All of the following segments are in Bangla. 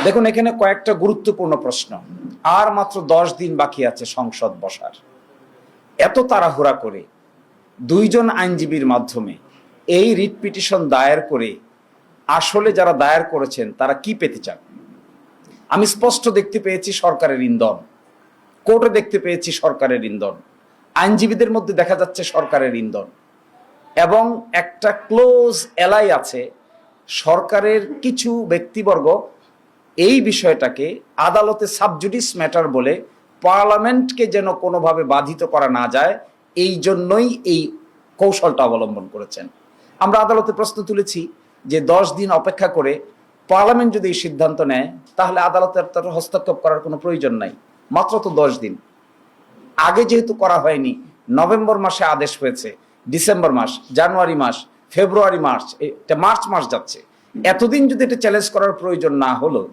দেখুন, এখানে কয়েকটা গুরুত্বপূর্ণ প্রশ্ন। আর মাত্র 10 দিন বাকি আছে সংসদ বসার। এত তাড়াহুড়া করে দুইজন আইনজীবীর মাধ্যমে এই রিট পিটিশন দায়ের করে আসলে যারা দায়ের করেছেন তারা কি পেতে চান? আমি স্পষ্ট দেখতে পেয়েছি সরকারের ইন্ধন, কোর্টে দেখতে পেয়েছি সরকারের ইন্ধন, আইনজীবীদের মধ্যে দেখা যাচ্ছে সরকারের ইন্ধন, এবং একটা ক্লোজ এলাই আছে সরকারের কিছু ব্যক্তিবর্গ এই বিষয়টাকে আদালতে সাবজুডিস ম্যাটার বলে পার্লামেন্টকে যেন কোনোভাবে বাধিত করা না যায়, এই জন্যই এই কৌশলটা অবলম্বন করেছেন। আমরা আদালতে প্রশ্ন তুলেছি যে 10 দিন অপেক্ষা করে পার্লামেন্ট যদি এই সিদ্ধান্ত নেয় তাহলে আদালতের তার হস্তক্ষেপ করার কোনো প্রয়োজন নাই। মাত্র তো 10 দিন আগে যেহেতু করা হয়নি, নভেম্বর মাসে আদেশ হয়েছে, ডিসেম্বর মাস, জানুয়ারি মাস, ফেব্রুয়ারি মার্চ, এটা মার্চ মাস যাচ্ছে। এতদিন যদি এটা চ্যালেঞ্জ করার প্রয়োজন না হলো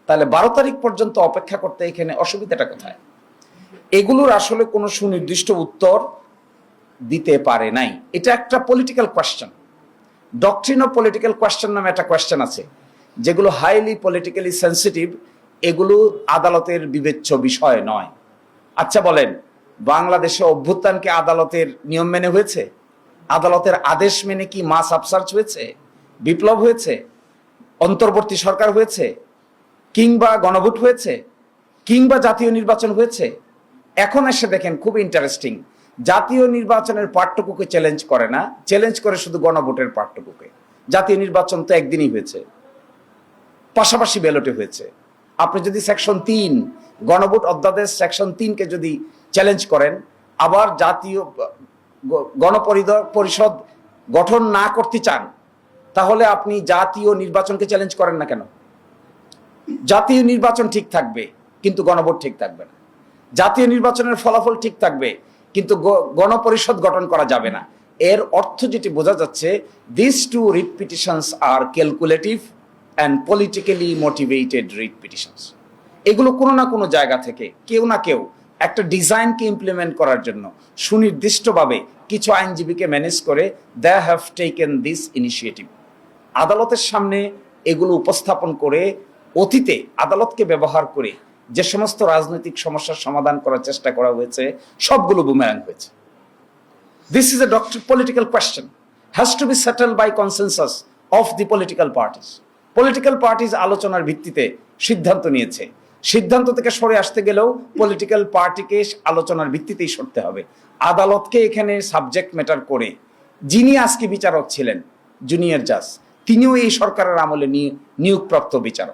তাহলে 12 তারিখ পর্যন্ত অপেক্ষা করতে এখানে অসুবিধাটা কোথায়? এগুলোর আসলে কোনো সুনির্দিষ্ট উত্তর দিতে পারে নাই। এটা একটা political question, doctrine of political question নামে একটা কোয়েশ্চেন আছে, যেগুলো হাইলি পলিটিক্যালি সেন্সিটিভ, এগুলো আদালতের বিবেচ্য বিষয় নয়। আচ্ছা বলেন, বাংলাদেশে অভ্যুত্থানকে আদালতের নিয়ম মেনে হয়েছে? আদালতের আদেশ মেনে কি মাস আপসার্চ হয়েছে, বিপ্লব হয়েছে, অন্তর্বর্তী সরকার হয়েছে, কিংবা গণভোট হয়েছে, কিংবা জাতীয় নির্বাচন হয়েছে? এখন এসে দেখেন, খুব ইন্টারেস্টিং, জাতীয় নির্বাচনের পার্টটুকুকে চ্যালেঞ্জ করে না, চ্যালেঞ্জ করে শুধু গণভোটের পার্টটুকুকে। জাতীয় নির্বাচন তো একদিনই হয়েছে, পাশাপাশি ব্যালটে হয়েছে। আপনি যদি সেকশন 3 গণভোট অধ্যাদেশ সেকশন 3-কে যদি চ্যালেঞ্জ করেন, আবার জাতীয় গণপরিষদ গঠন না করতে চান, তাহলে আপনি জাতীয় নির্বাচনকে চ্যালেঞ্জ করেন না কেন? জাতীয় নির্বাচন ঠিক থাকবে কিন্তু গণভোট ঠিক থাকবে না, জাতীয় নির্বাচনের ফলাফল ঠিক থাকবে কিন্তু গণপরিষদ গঠন করা যাবে না। এর অর্থ যেটি বোঝা যাচ্ছে, this two writ petitions are calculative and politically motivated writ petitions. এগুলো কোনো না কোনো জায়গা থেকে কেউ না কেউ একটা ডিজাইনকে ইমপ্লিমেন্ট করার জন্য সুনির্দিষ্টভাবে কিছু আইনজীবীকে ম্যানেজ করে they have taken this initiative. আদালতের সামনে এগুলো উপস্থাপন করে অতীতে আদালতকে ব্যবহার করে যে সমস্ত রাজনৈতিক সমস্যার সমাধান করার চেষ্টা করা হয়েছে সবগুলো বুমেরাং হয়েছে। This is a political question, has to be settled by consensus of the political parties. Political parties আলোচনার ভিত্তিতে সিদ্ধান্ত নিয়েছে, সিদ্ধান্ত থেকে সরে আসতে গেলেও পলিটিক্যাল পার্টিকে আলোচনার ভিত্তিতেই সরতে হবে। আদালতকে এখানে সাবজেক্ট ম্যাটার করে যিনি আজকে বিচারক ছিলেন জুনিয়র জাজ, তিনিও এই সরকারের আমলে নিয়োগপ্রাপ্ত বিচারক।